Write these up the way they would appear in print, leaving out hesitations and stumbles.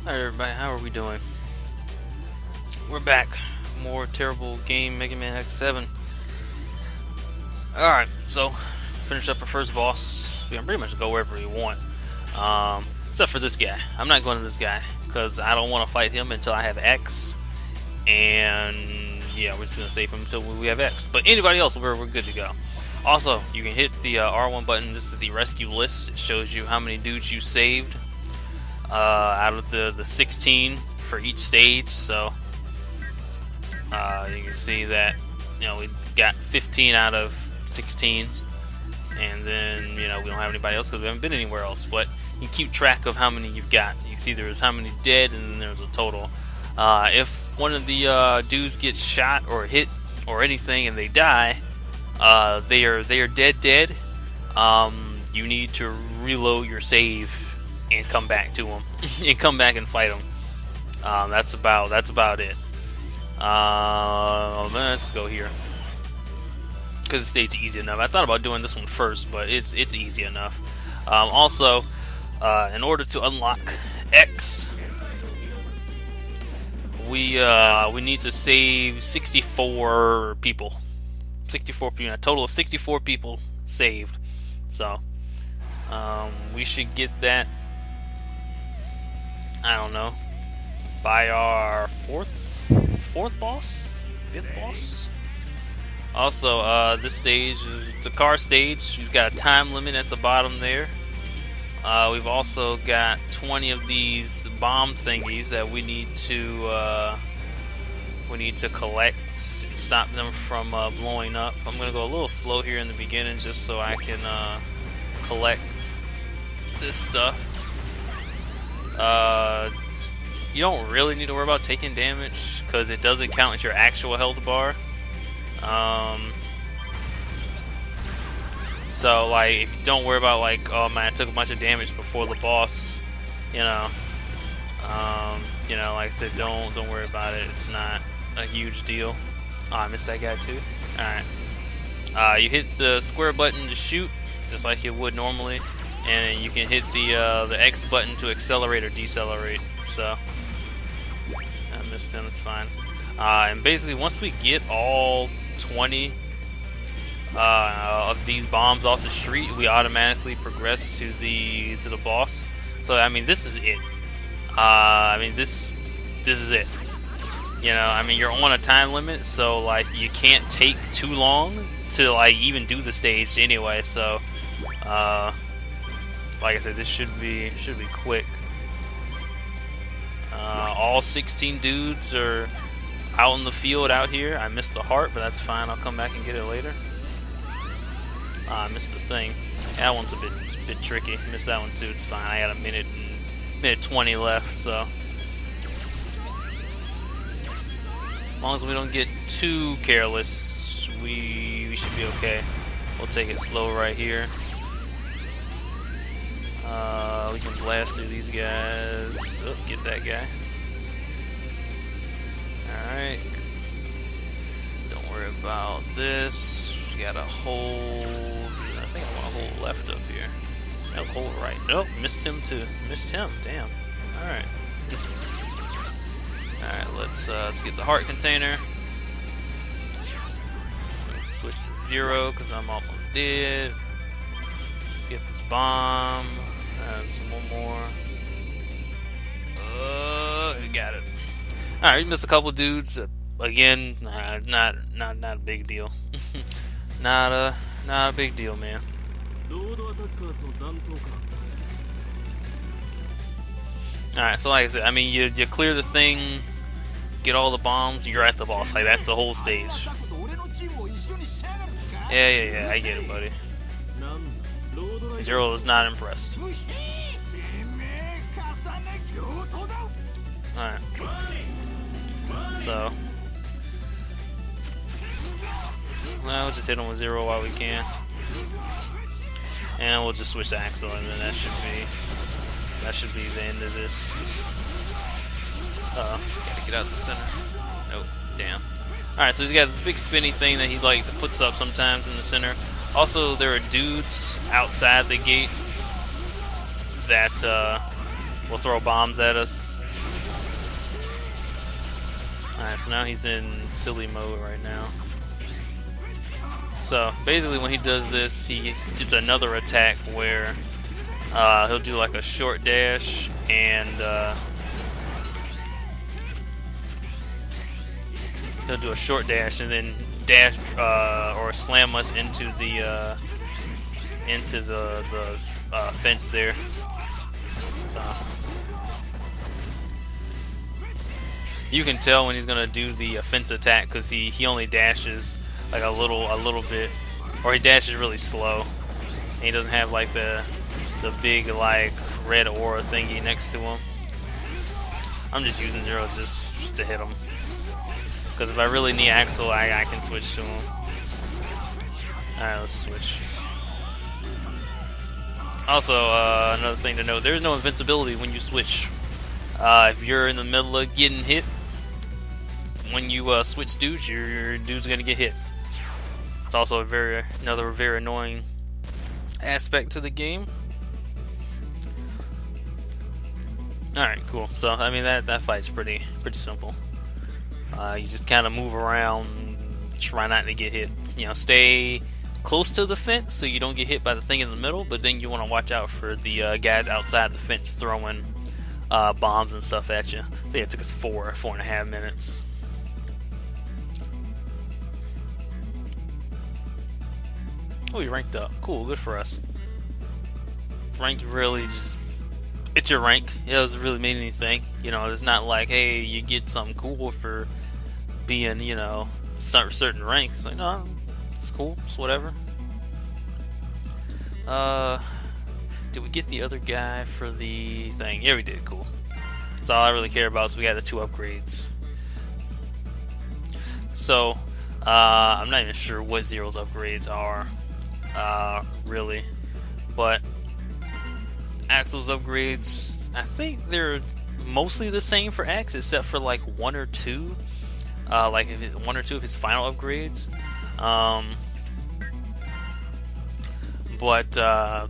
Alright everybody, how are we doing? We're back. More terrible game, Mega Man X7. Alright, so finish up our first boss. We can pretty much go wherever we want. Except for this guy. I'm not going to this guy, because I don't want to fight him until I have X. And yeah, we're just going to save him until we have X. But anybody else, we're good to go. Also, you can hit the R1 button. This is the rescue list. It shows you how many dudes you saved out of the 16 for each stage. So you can see that we got 15 out of 16, and then we don't have anybody else because we haven't been anywhere else. But you keep track of how many you've got. You see there's how many dead, and then there's a total. If one of the dudes gets shot or hit or anything and they die, they are dead. You need to reload your save and come back to them and come back and fight them. That's about it. Let's go here because the stage's easy enough. I thought about doing this one first, but it's easy enough. Also, in order to unlock X, we need to save 64 people. 64 people. A total of 64 people saved. So we should get that. I don't know, by our fourth boss, fifth boss. Also, this stage is the car stage. We've got a time limit at the bottom there. We've also got 20 of these bomb thingies that we need to collect and stop them from blowing up. I'm gonna go a little slow here in the beginning just so I can collect this stuff. You don't really need to worry about taking damage because it doesn't count as your actual health bar. So like, if you don't worry about like, oh man, I took a bunch of damage before the boss, like I said, don't worry about it. It's not a huge deal. Oh, I missed that guy too. All right. You hit the square button to shoot, just like you would normally. And you can hit the X button to accelerate or decelerate. So I missed him. It's fine. And basically, once we get all 20 of these bombs off the street, we automatically progress to the boss. So I mean, this is it. This is it. You're on a time limit, so like you can't take too long to like even do the stage anyway. So. Like I said, this should be quick. All 16 dudes are out in the field out here. I missed the heart, but that's fine. I'll come back and get it later. I missed the thing. That one's a bit tricky. Missed that one too. It's fine. I got a minute 20 left, so as long as we don't get too careless, we should be okay. We'll take it slow right here. We can blast through these guys. Oh, get that guy. Alright. Don't worry about this. We got a hole. I think I want a hole left up here. No, hole right. Oh, missed him too. Missed him. Damn. Alright. Alright, let's get the heart container. Let's switch to 0 because I'm almost dead. Let's get this bomb. One more. We got it. Alright, we missed a couple dudes. Again, not a big deal. not a big deal, man. Alright, so like I said, you clear the thing, get all the bombs, you're at the boss. Like, that's the whole stage. Yeah, I get it, buddy. Zero is not impressed. Alright. So we'll just hit him with 0 while we can. And we'll just switch to Axel, and then that should be the end of this. Gotta get out of the center. Oh, damn. Alright, so he's got this big spinny thing that he puts up sometimes in the center. Also, there are dudes outside the gate that will throw bombs at us. Alright, so now he's in silly mode right now. So basically when he does this, he gets another attack where he'll do like a short dash and he'll do a short dash and then dash or slam us into the fence there. So you can tell when he's gonna do the fence attack because he only dashes like a little bit, or he dashes really slow. And he doesn't have like the big like red aura thingy next to him. I'm just using Zero just to hit him. Because if I really need Axel, I can switch to him. Alright, let's switch. Also, another thing to note, there's no invincibility when you switch. If you're in the middle of getting hit, when you switch dudes, your dude's gonna get hit. It's also another very annoying aspect to the game. Alright, cool. So, I mean, that fight's pretty simple. You just kind of move around, try not to get hit. You know, stay close to the fence so you don't get hit by the thing in the middle, but then you want to watch out for the guys outside the fence throwing bombs and stuff at you. So yeah, it took us 4.5 minutes. Oh, you ranked up. Cool, good for us. Rank really just... It's your rank. It doesn't really mean anything. You know, it's not like, hey, you get something cool for being, you know, certain ranks. Like, no, it's cool. It's whatever. Did we get the other guy for the thing? Yeah, we did. Cool. That's all I really care about. So we got the 2 upgrades. So, I'm not even sure what Zero's upgrades are, really. But Axel's upgrades, I think they're mostly the same for Axe, except for like 1 or 2. Like if 1 or 2 of his final upgrades. But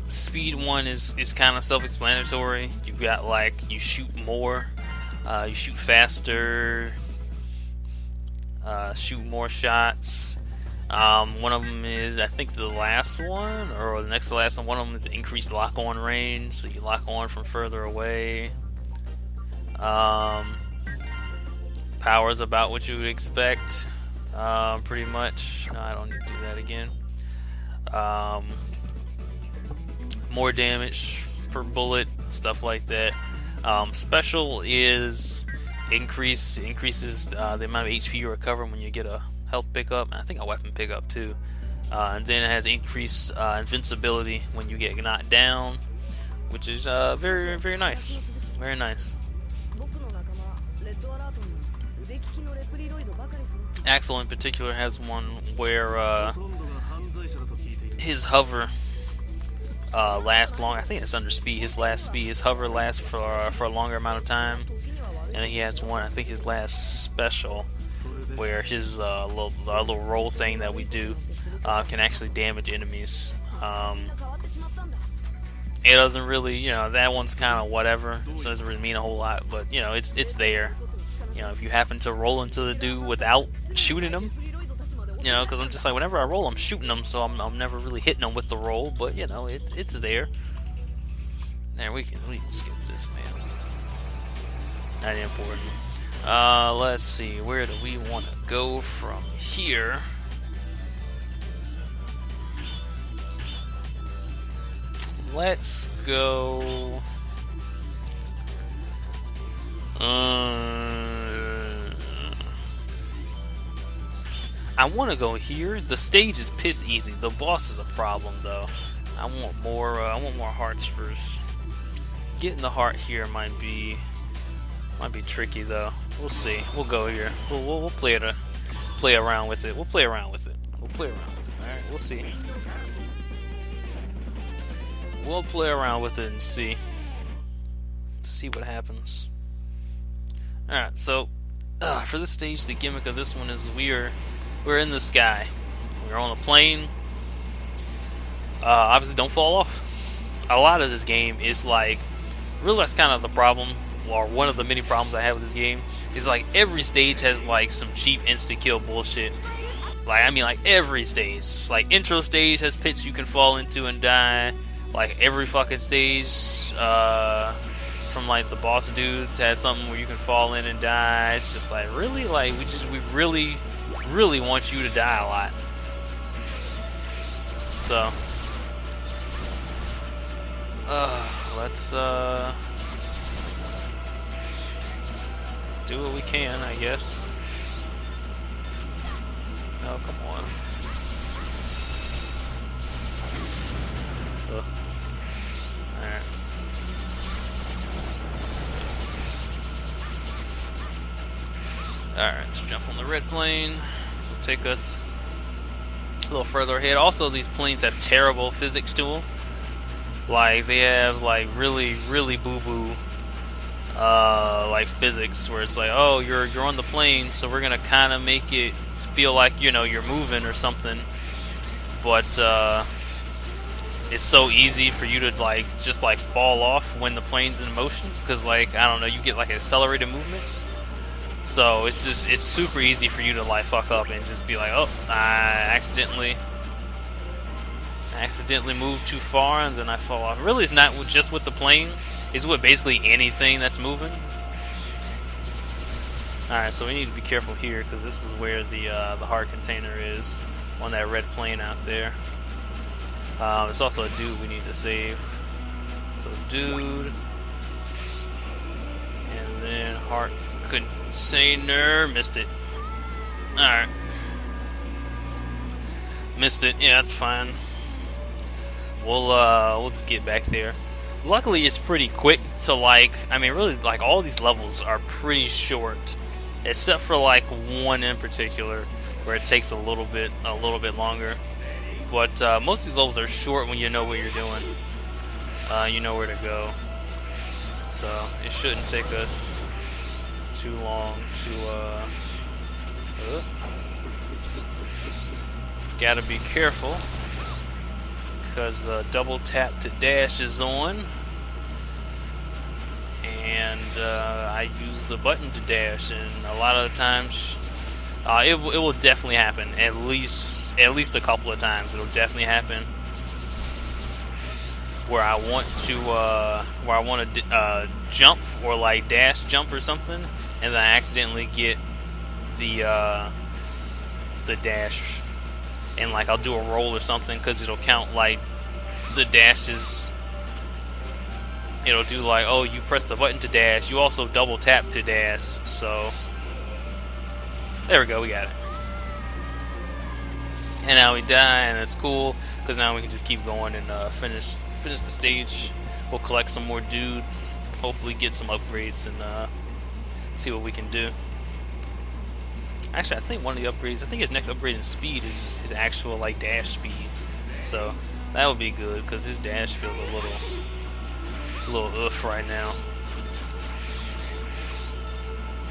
speed 1 is kind of self-explanatory. You've got like you shoot more, you shoot faster, shoot more shots. One of them is, I think, the last one, or the next to last one. One of them is increased lock-on range, so you lock on from further away. Power is about what you would expect, pretty much. No, I don't need to do that again. More damage per bullet, stuff like that. Special is increases the amount of HP you recover when you get a health pickup, and I think a weapon pickup too. And then it has increased invincibility when you get knocked down, which is very, very nice. Very nice. Axel in particular has one where his hover lasts long. I think it's under speed. His hover lasts for a longer amount of time. And he has one, I think his last special, where his little roll thing that we do can actually damage enemies. It doesn't really, you know, that one's kind of whatever, so it doesn't really mean a whole lot, but, you know, it's there. You know, if you happen to roll into the dude without shooting him, you know, because I'm just like, whenever I roll, I'm shooting them, so I'm never really hitting them with the roll, but, you know, it's there. There, we can skip this, man. Not important. Let's see, where do we want to go from here? Let's go... I want to go here. The stage is piss easy. The boss is a problem, though. I want more hearts first. Getting the heart here might be tricky, though. We'll see. We'll go here. We'll play around with it. We'll play around with it. All right, we'll see. We'll play around with it and see what happens. All right. So, for this stage, the gimmick of this one is we're in the sky. We're on a plane. Obviously, don't fall off. A lot of this game is like, really, that's kind of the problem. or one of the many problems I have with this game, is like every stage has like some cheap insta-kill bullshit. Like, I mean, like every stage. Like, intro stage has pits you can fall into and die. Like, every fucking stage from like the boss dudes has something where you can fall in and die. It's just like, really? Like, we really want you to die a lot. So, let's do what we can, I guess. Oh, come on. Alright. Alright, let's jump on the red plane. This will take us a little further ahead. Also, these planes have terrible physics to them. Like, they have, like, really boo-boo, like, physics, where it's like, oh, you're on the plane, so we're gonna kind of make it feel like, you know, you're moving or something. But, it's so easy for you to, like, just, like, fall off when the plane's in motion. Because, like, I don't know, you get, like, accelerated movement. So, it's super easy for you to, like, fuck up and just be like, oh, I accidentally moved too far and then I fall off. Really, it's not just with the plane. It's with basically anything that's moving. Alright, so we need to be careful here because this is where the heart container is on that red plane out there. There's also a dude we need to save. So dude, and then heart container. Missed it. Alright. Missed it. Yeah, that's fine. We'll just get back there. Luckily, it's pretty quick to, like, I mean, really, like, all these levels are pretty short, except for, like, one in particular where it takes a little bit longer. But most of these levels are short when you know what you're doing. You know where to go. So it shouldn't take us too long to gotta be careful because double tap to dash is on, and I use the button to dash, and a lot of the times it will definitely happen. At least a couple of times it'll definitely happen where I want to jump or like dash jump or something, and then I accidentally get the dash, and like I'll do a roll or something because it'll count like the dashes. It'll do like, oh, you press the button to dash, you also double tap to dash. So there we go, we got it. And now we die, and it's cool because now we can just keep going and finish the stage. We'll collect some more dudes, hopefully get some upgrades, and see what we can do. Actually, I think one of the upgrades, I think his next upgrade in speed is his actual like dash speed. So that would be good because his dash feels a little oof right now.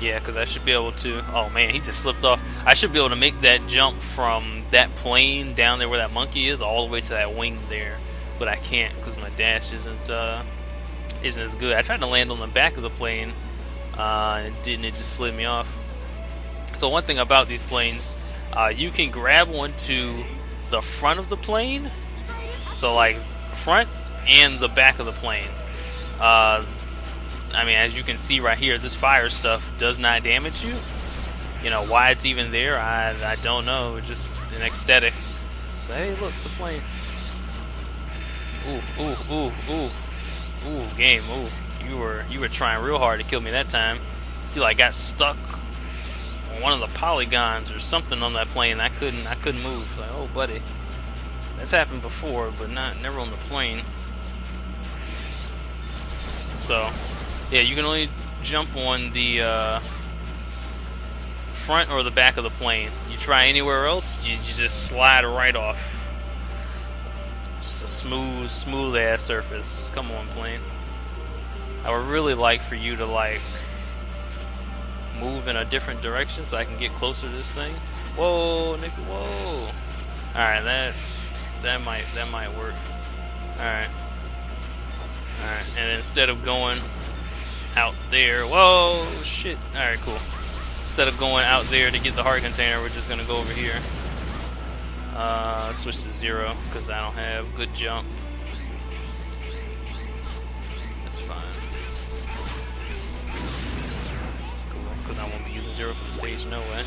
Yeah, because I should be able to. Oh man, he just slipped off. I should be able to make that jump from that plane down there where that monkey is all the way to that wing there, but I can't because my dash isn't as good. I tried to land on the back of the plane, and it didn't. It just slid me off. So one thing about these planes, you can grab onto the front of the plane, so like the front and the back of the plane. I mean, as you can see right here, this fire stuff does not damage you. You know why it's even there, I don't know. It's just an aesthetic. So hey, look, it's a plane. Ooh, game. Ooh, you were trying real hard to kill me that time. You like got stuck on one of the polygons or something on that plane. I couldn't move. Like, oh buddy, that's happened before, but never on the plane. So yeah, you can only jump on the front or the back of the plane. You try anywhere else, you just slide right off. Just a smooth ass surface. Come on, plane. I would really like for you to like move in a different direction so I can get closer to this thing. Whoa, nigga, whoa. Alright, that might work. Alright. And instead of going out there. Whoa, shit. Alright, cool. Instead of going out there to get the heart container, we're just gonna go over here. Switch to 0, because I don't have good jump. That's fine. That's cool, because I won't be using 0 for the stage, no way.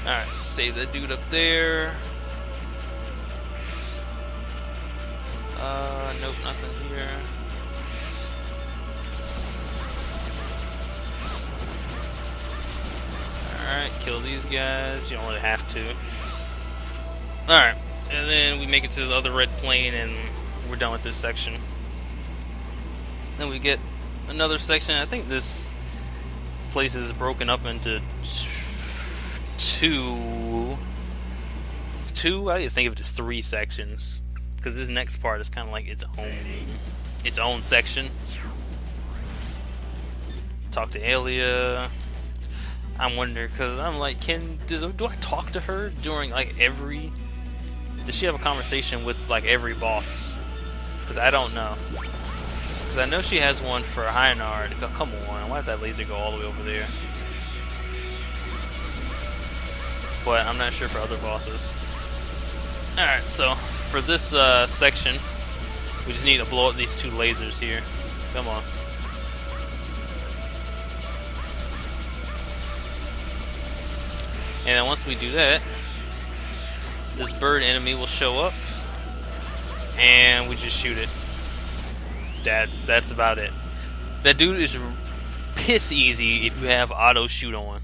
Alright, save that dude up there. Nope, nothing here. Alright, kill these guys. You don't really have to. Alright, and then we make it to the other red plane and we're done with this section. Then we get another section. I think this place is broken up into two. I didn't think of it as 3 sections. Because this next part is kind of like its own section. Talk to Alia. I'm wondering, because I'm like, do I talk to her during like every? Does she have a conversation with like every boss? Because I don't know. Because I know she has one for Heinard. Come on, why does that laser go all the way over there? But I'm not sure for other bosses. Alright, so for this section, we just need to blow up these 2 lasers here. Come on. And then once we do that, this bird enemy will show up, and we just shoot it. That's about it. That dude is piss easy if you have auto shoot on.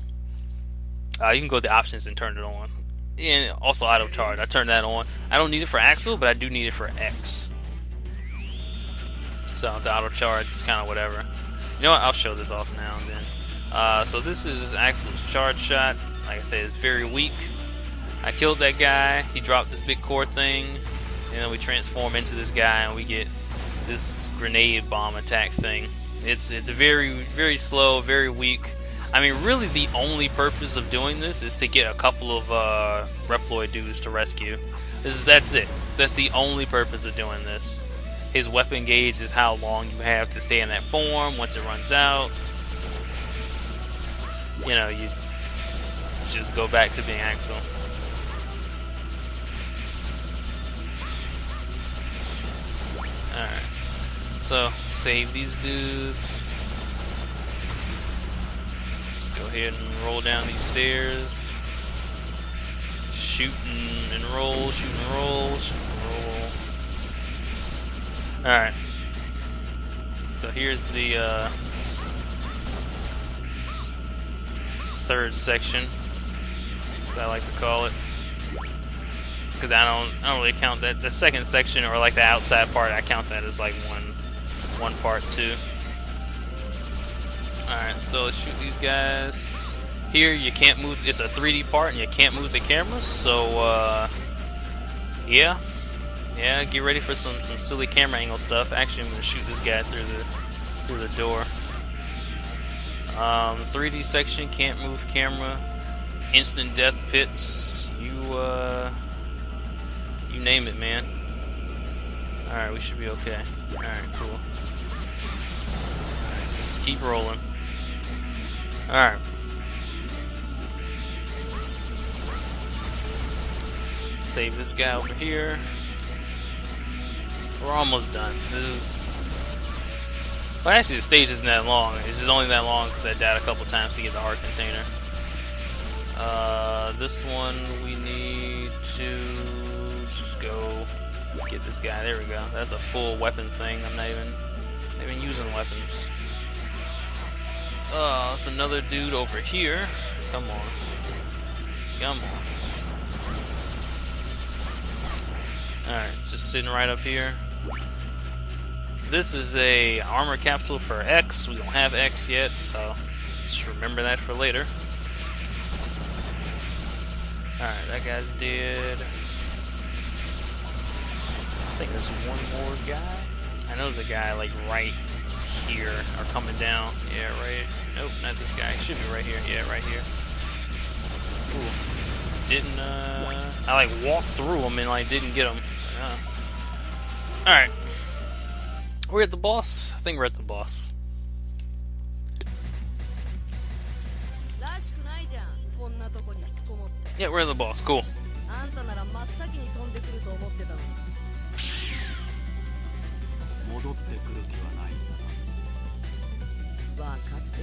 You can go to the options and turn it on. And also auto charge. I turned that on. I don't need it for Axel, but I do need it for X. So the auto charge is kind of whatever. You know what? I'll show this off now and then. So this is Axel's charge shot. Like I said, it's very weak. I killed that guy. He dropped this big core thing, and then we transform into this guy, and we get this grenade bomb attack thing. It's very, very slow, very weak. I mean, really, the only purpose of doing this is to get a couple of Reploid dudes to rescue. That's it. That's the only purpose of doing this. His weapon gauge is how long you have to stay in that form. Once it runs out, you know, you just go back to being Axel. Alright. So, save these dudes. Go ahead and roll down these stairs. Shoot and roll, shoot and roll, shoot and roll. Alright. So here's the 3rd section, as I like to call it. Because I don't really count that. The 2nd section, or like the outside part, I count that as like one part too. Alright, so let's shoot these guys. Here, you can't move, it's a 3D part, and you can't move the camera, so, yeah. Yeah, get ready for some silly camera angle stuff. Actually, I'm going to shoot this guy through the door. 3D section, can't move camera. Instant death pits. You name it, man. Alright, we should be okay. Alright, cool. Alright, so just keep rolling. Alright. Save this guy over here. We're almost done. This is... Well, actually, the stage isn't that long. It's just only that long because I died a couple times to get the heart container. This one, we need to just go get this guy. There we go. That's a full weapon thing. I'm not even using weapons. It's another dude over here. Come on. Come on. Alright, just sitting right up here. This is a armor capsule for X. We don't have X yet, so just remember that for later. Alright, that guy's dead. I think there's one more guy. I know there's a guy like right here, or coming down. Yeah, right. Nope, not this guy. He should be right here. Yeah, right here. Ooh. Didn't, I like walked through him and like didn't get him. Alright. We're at the boss? I think we're at the boss. Yeah, we're the boss. Cool.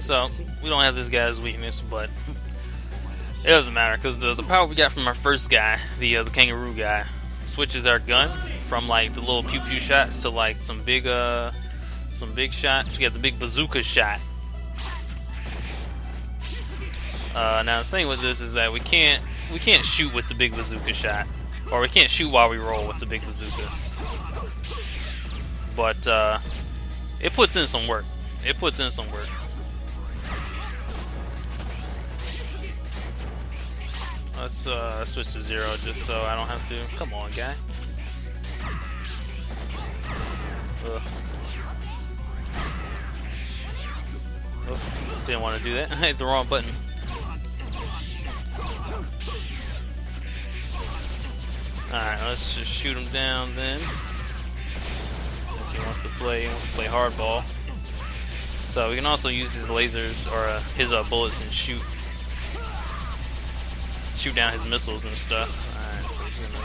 So, we don't have this guy's weakness, but it doesn't matter, because the power we got from our first guy, the kangaroo guy, switches our gun from like the little pew pew shots to like some big shots. We got the big bazooka shot. Now the thing with this is that we can't shoot with the big bazooka shot, or we can't shoot while we roll with the big bazooka. But it puts in some work. It puts in some work. Let's switch to 0 just so I don't have to. Come on, guy. Ugh. Oops, didn't want to do that. I hit the wrong button. Alright, let's just shoot him down then. Since he wants to play hardball. So we can also use his lasers or his bullets and shoot down his missiles and stuff. Alright, so he's gonna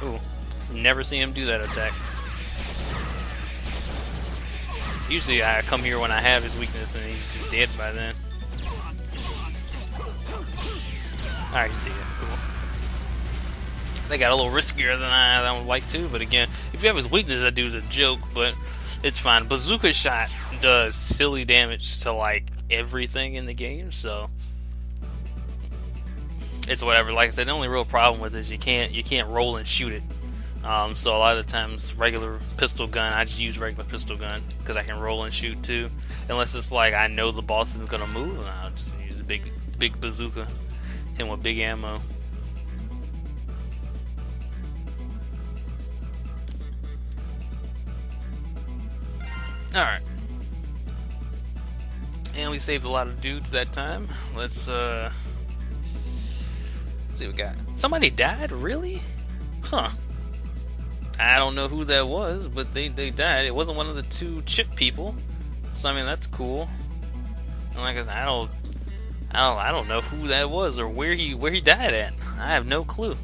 be... Ooh, never seen him do that attack. Usually I come here when I have his weakness and he's just dead by then. Alright, he's dead. Cool. They got a little riskier than I would like to, but again, if you have his weakness, that dude's a joke, but it's fine. Bazooka shot does silly damage to like everything in the game, so it's whatever. Like I said, the only real problem with it is you can't roll and shoot it. So a lot of times, regular pistol gun, I just use regular pistol gun because I can roll and shoot too. Unless it's like I know the boss isn't gonna move, and I'll just use a big bazooka, hit him with big ammo. Alright. And we saved a lot of dudes that time. Let's see what we got. Somebody died? Really? Huh. I don't know who that was, but they died. It wasn't one of the 2 chip people. So I mean that's cool. And like I said, I don't know who that was or where he died at. I have no clue.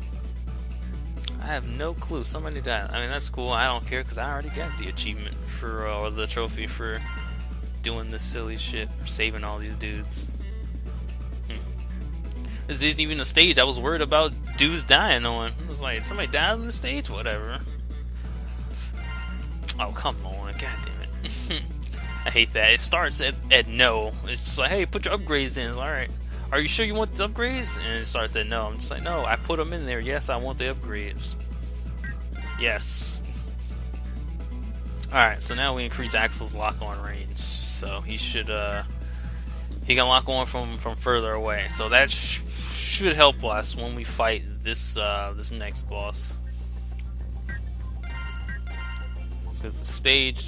Somebody died. I mean, that's cool. I don't care because I already got the achievement for, or the trophy for doing this silly shit, saving all these dudes. This isn't even a stage I was worried about dudes dying on. I was like, somebody died on the stage? Whatever. Oh, come on. God damn it. I hate that. It starts at no. It's just like, hey, put your upgrades in. It's like, alright. Are you sure you want the upgrades? And it starts at no. I'm just like, no, I put them in there. Yes, I want the upgrades. Yes. Alright, so now we increase Axel's lock-on range. So he should, he can lock on from further away. So that should help us when we fight this next boss. Because the stage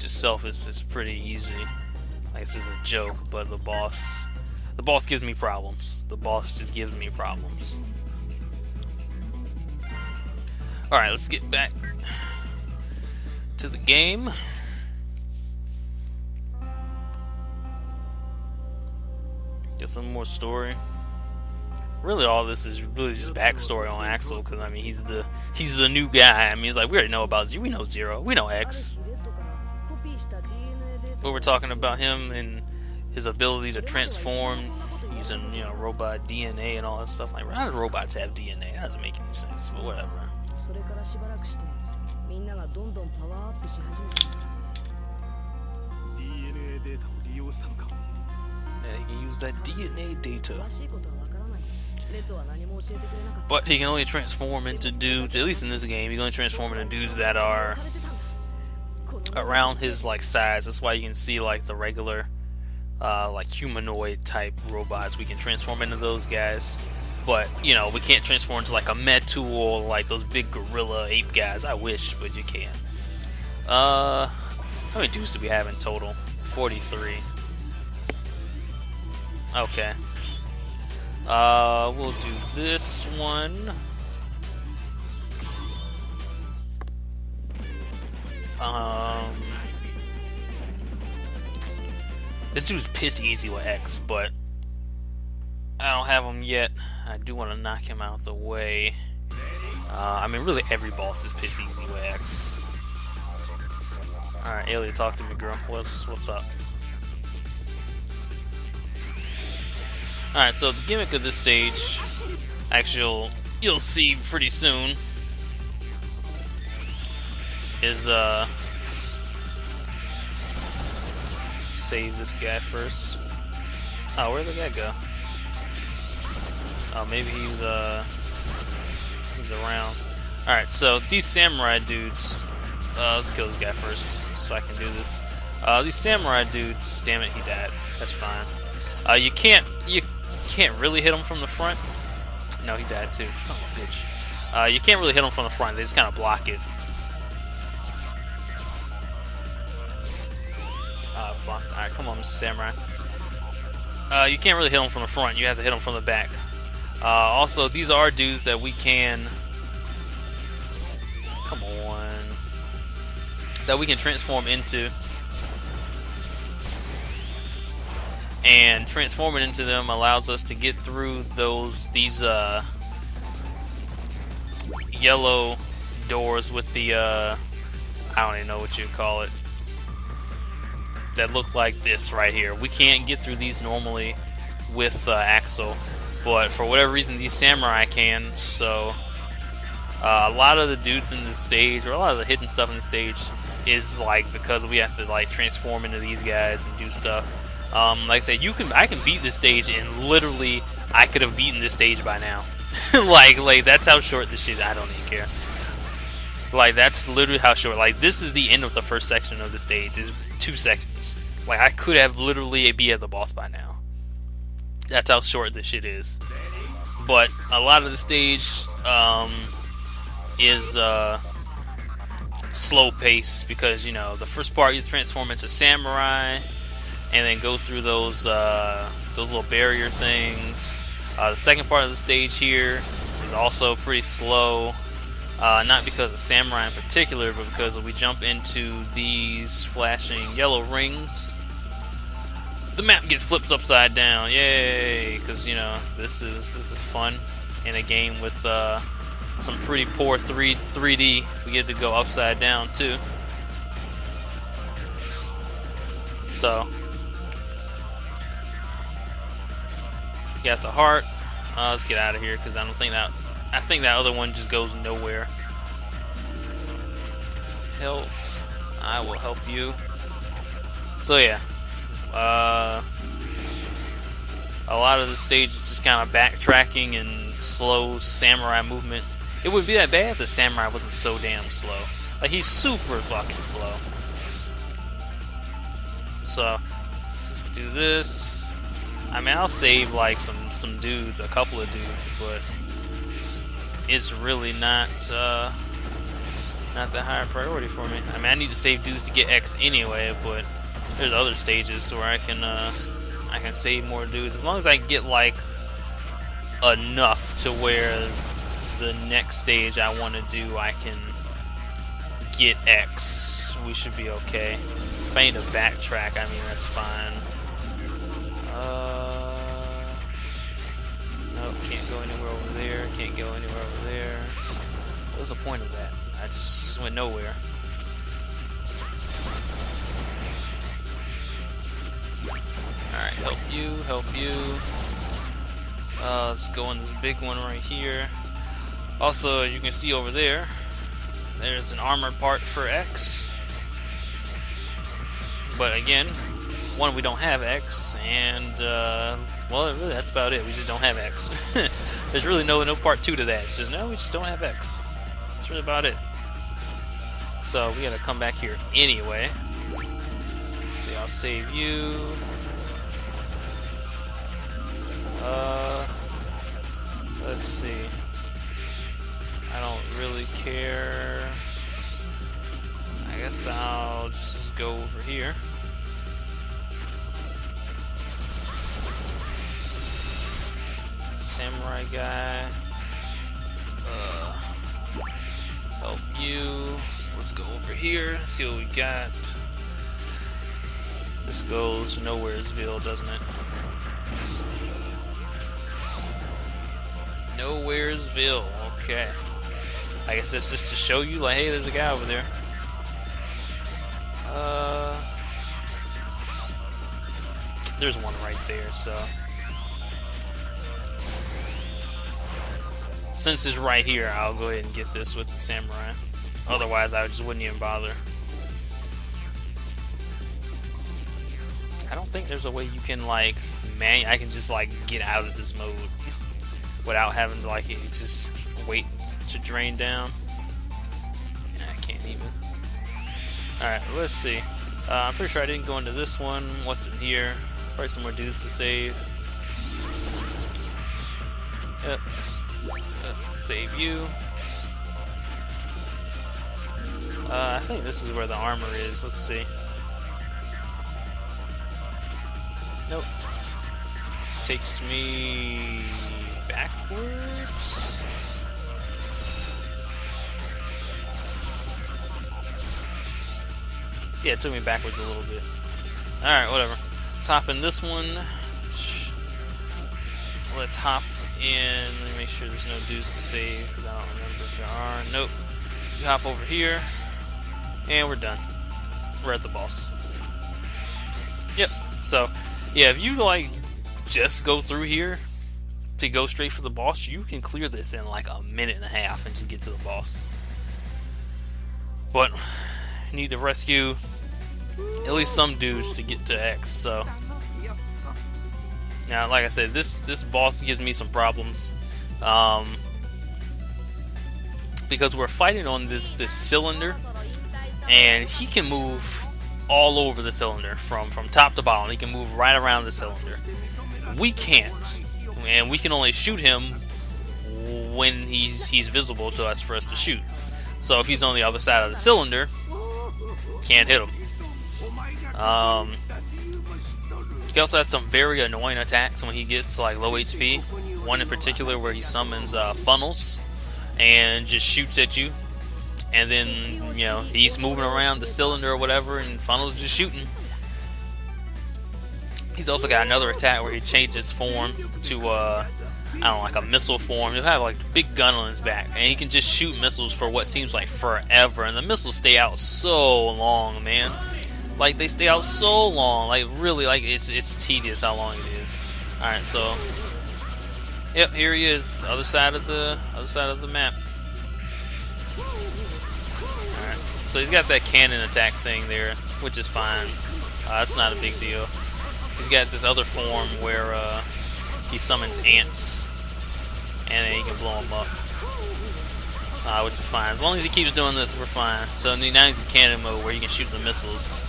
itself is pretty easy. Like, this is a joke, but the boss gives me problems. The boss just gives me problems. Alright, let's get back to the game. Get some more story. Really, all this is really just backstory on Axel, because I mean, he's the new guy. I mean, it's like we already know about Zero, we know Zero, we know X. But we're talking about him and his ability to transform using, you know, robot DNA and all that stuff. Like, how does robots have DNA? That doesn't make any sense, but whatever. Yeah, he can use that DNA data. But he can only transform into dudes, at least in this game, he can only transform into dudes that are around his like size. That's why you can see like the regular like humanoid type robots. We can transform into those guys. But, you know, we can't transform into like a Metu or like those big gorilla ape guys. I wish, but you can't. How many dudes do we have in total? 43. Okay. We'll do this one. Um, this dude's piss easy with X, but I don't have him yet. I do want to knock him out the way. I mean, really, every boss is piss easy with X. Alright, Aelia, talk to me, girl. What's up? Alright, so the gimmick of this stage, actually, you'll see pretty soon, is, save this guy first. Oh, where'd the guy go? Oh, maybe he's around. Alright, so these samurai dudes, let's kill this guy first, so I can do this. These samurai dudes, damn it, he died. That's fine. You can't really hit them from the front. No, he died too. Son of a bitch. You can't really hit them from the front. They just kind of block it. Blocked. Alright, come on, Mr. Samurai. You can't really hit them from the front. You have to hit them from the back. Also, these are dudes that we can... Come on. That we can transform into. And transforming into them allows us to get through these yellow doors with the I don't even know what you'd call it, that look like this right here. We can't get through these normally with Axel, but for whatever reason these samurai can. So a lot of the dudes in the stage, or a lot of the hidden stuff in the stage, is like because we have to like transform into these guys and do stuff. Like I said, I can beat this stage, and literally, I could have beaten this stage by now. like that's how short this shit. I don't even care. Like that's literally how short. Like this is the end of the first section of the stage. Is 2 seconds. Like I could have literally be at the boss by now. That's how short this shit is. But a lot of the stage is slow pace because you know the first part you transform into samurai. And then go through those little barrier things. The second part of the stage here is also pretty slow. Not because of samurai in particular, but because we jump into these flashing yellow rings. The map gets flipped upside down. Yay! Because you know this is fun in a game with some pretty poor 3D. We get to go upside down too. So. Got the heart. Let's get out of here because I think that other one just goes nowhere. Help! I will help you. So yeah, a lot of the stage is just kind of backtracking and slow samurai movement. It wouldn't be that bad if the samurai wasn't so damn slow. Like he's super fucking slow. So let's do this. I mean, I'll save like some dudes, a couple of dudes, but it's really not that high a priority for me. I mean, I need to save dudes to get X anyway, but there's other stages where I can save more dudes as long as I get like enough to where the next stage I want to do I can get X. We should be okay. If I need to backtrack, I mean that's fine. No, can't go anywhere over there. Can't go anywhere over there. What was the point of that? I just went nowhere. Alright, help you, help you. Let's go on this big one right here. Also, you can see over there, there's an armored part for X. But again, one, we don't have X, and well, really, that's about it. We just don't have X. There's really no part 2 to that. It's just no, we just don't have X. That's really about it. So we gotta come back here anyway. Let's see, I'll save you. Let's see. I don't really care. I guess I'll just go over here. Samurai guy. Help you. Let's go over here, see what we got. This goes Nowheresville, doesn't it? Nowheresville, okay. I guess that's just to show you, like, hey, there's a guy over there. There's one right there, so. Since it's right here, I'll go ahead and get this with the samurai. Otherwise, I just wouldn't even bother. I don't think there's a way you can, like, I can just, like, get out of this mode without having to, like, just wait to drain down. I can't even. Alright, let's see. I'm pretty sure I didn't go into this one. What's in here? Probably some more dudes to save. Yep. Save you. I think this is where the armor is. Let's see. Nope. This takes me backwards. Yeah, it took me backwards a little bit. Alright, whatever. Let's hop in this one. Let's hop in. Let me make sure there's no dudes to save, because I don't remember if there are. Nope. You hop over here. And we're done. We're at the boss. Yep. So, yeah, if you, like, just go through here to go straight for the boss, you can clear this in, like, a minute and a half and just get to the boss. But you need to rescue at least some dudes to get to X, so. Now, like I said, this boss gives me some problems. Because we're fighting on this cylinder, and he can move all over the cylinder from top to bottom. He can move right around the cylinder. We can't, and we can only shoot him when he's visible to us for us to shoot. So if he's on the other side of the cylinder, can't hit him. He also has some very annoying attacks when he gets to, like, low HP. One in particular where he summons funnels and just shoots at you. And then, you know, he's moving around the cylinder or whatever, and funnels just shooting. He's also got another attack where he changes form to, I don't know, like a missile form. He'll have, like, a big gun on his back, and he can just shoot missiles for what seems like forever. And the missiles stay out so long, man. Like, they stay out so long. Like, really, like, it's tedious how long it is. Alright, so. Yep, here he is. Other side of the map. Alright. So he's got that cannon attack thing there, which is fine. That's not a big deal. He's got this other form where he summons ants, and then he can blow them up. Which is fine. As long as he keeps doing this, we're fine. So now he's in cannon mode where you can shoot the missiles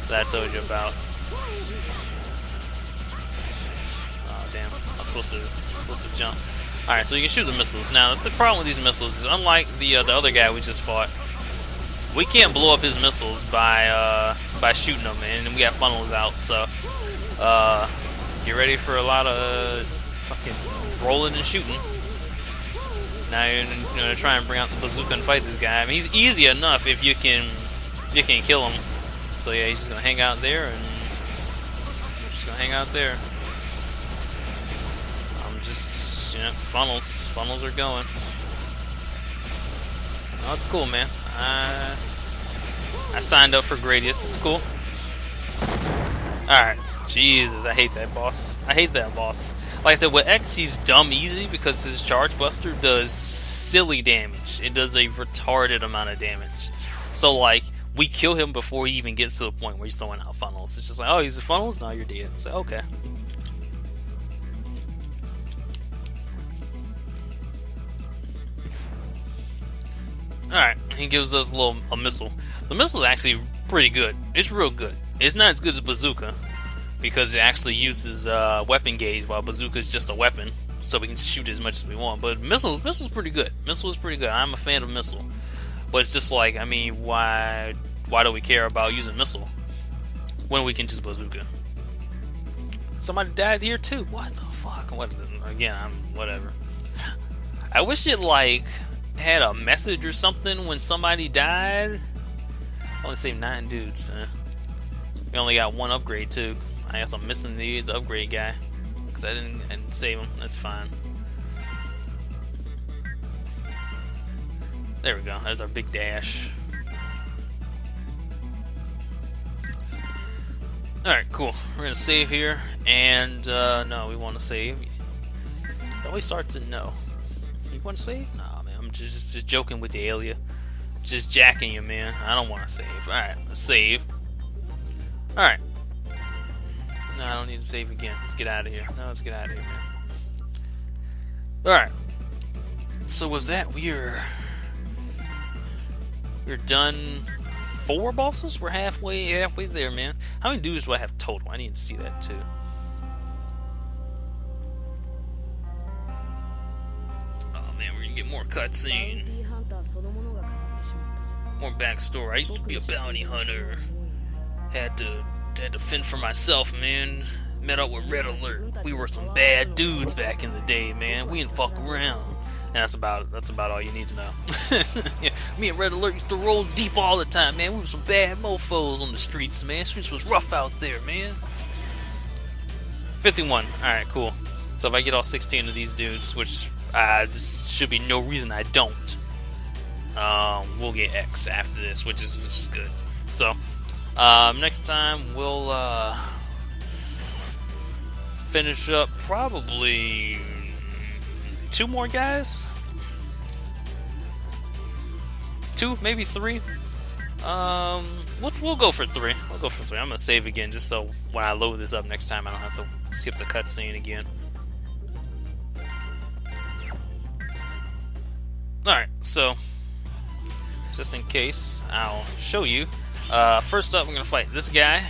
that I told you about. Oh damn! I was supposed to jump. All right, so you can shoot the missiles. Now the problem with these missiles is, unlike the other guy we just fought, we can't blow up his missiles by shooting them, and we got funnels out. So get ready for a lot of fucking rolling and shooting. Now you're gonna try and bring out the bazooka and fight this guy. I mean, he's easy enough if you can kill him. So yeah, he's just gonna hang out there, and I'm just, you know, funnels are going. Oh, it's cool, man. I signed up for Gradius. It's cool. All right, Jesus, I hate that boss. Like I said, with X, he's dumb easy because his charge buster does silly damage. It does a retarded amount of damage. So, like, we kill him before he even gets to the point where he's throwing out funnels. It's just like, oh, he's the funnels? No, you're dead. It's like, okay. Alright, he gives us a missile. The missile is actually pretty good. It's real good. It's not as good as bazooka, because it actually uses weapon gauge, while bazooka is just a weapon, so we can just shoot as much as we want. But missile's pretty good. Missile is pretty good. I'm a fan of missile. But it's just like, I mean, why do we care about using missile when we can just bazooka? Somebody died here too. What the fuck? Whatever. I wish it, like, had a message or something when somebody died. Only saved 9 dudes. We only got 1 upgrade too. I guess I'm missing the upgrade guy because I didn't save him. That's fine. There we go. There's our big dash. Alright, cool. We're gonna save here, and no, we want to save. It always starts at no. You want to save? Nah, man. I'm just joking with you, Alia. Just jacking you, man. I don't want to save. Alright, let's save. Alright. No, I don't need to save again. Let's get out of here. No, let's get out of here, man. Alright. So with that, we're done. 4 bosses? We're halfway there, man. How many dudes do I have total? I need to see that too. Oh man, we're gonna get more cutscene. More backstory. I used to be a bounty hunter. Had to fend for myself, man. Met up with Red Alert. We were some bad dudes back in the day, man. We didn't fuck around. And that's about all you need to know. Yeah, me and Red Alert used to roll deep all the time, man. We were some bad mofos on the streets, man. Streets was rough out there, man. 51. Alright, cool. So if I get all 16 of these dudes, which should be no reason I don't, we'll get X after this, which is good. So, next time we'll finish up probably 2 more guys? 2, maybe 3? We'll go for 3. We'll go for 3. I'm gonna save again just so when I load this up next time I don't have to skip the cutscene again. Alright, so just in case, I'll show you. First up, we're gonna fight this guy.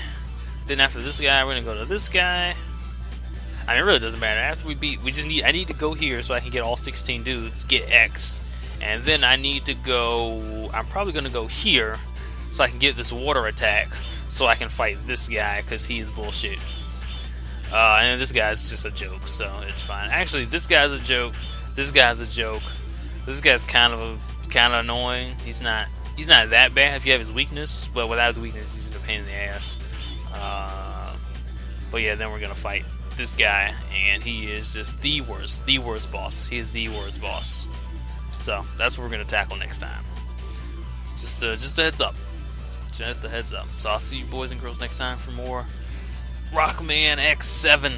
Then after this guy, we're gonna go to this guy. I mean, it really doesn't matter. After we beat, I need to go here so I can get all 16 dudes, get X. And then I need to go, I'm probably going to go here so I can get this water attack so I can fight this guy because he's bullshit. And this guy's just a joke, so it's fine. Actually, this guy's a joke. This guy's a joke. This guy's kind of annoying. He's not that bad if you have his weakness, but without his weakness, he's just a pain in the ass. But yeah, then we're going to fight this guy, and he is just the worst boss. He is the worst boss. So that's what we're gonna tackle next time. Just a heads up. Just a heads up. So I'll see you boys and girls next time for more Rockman X7.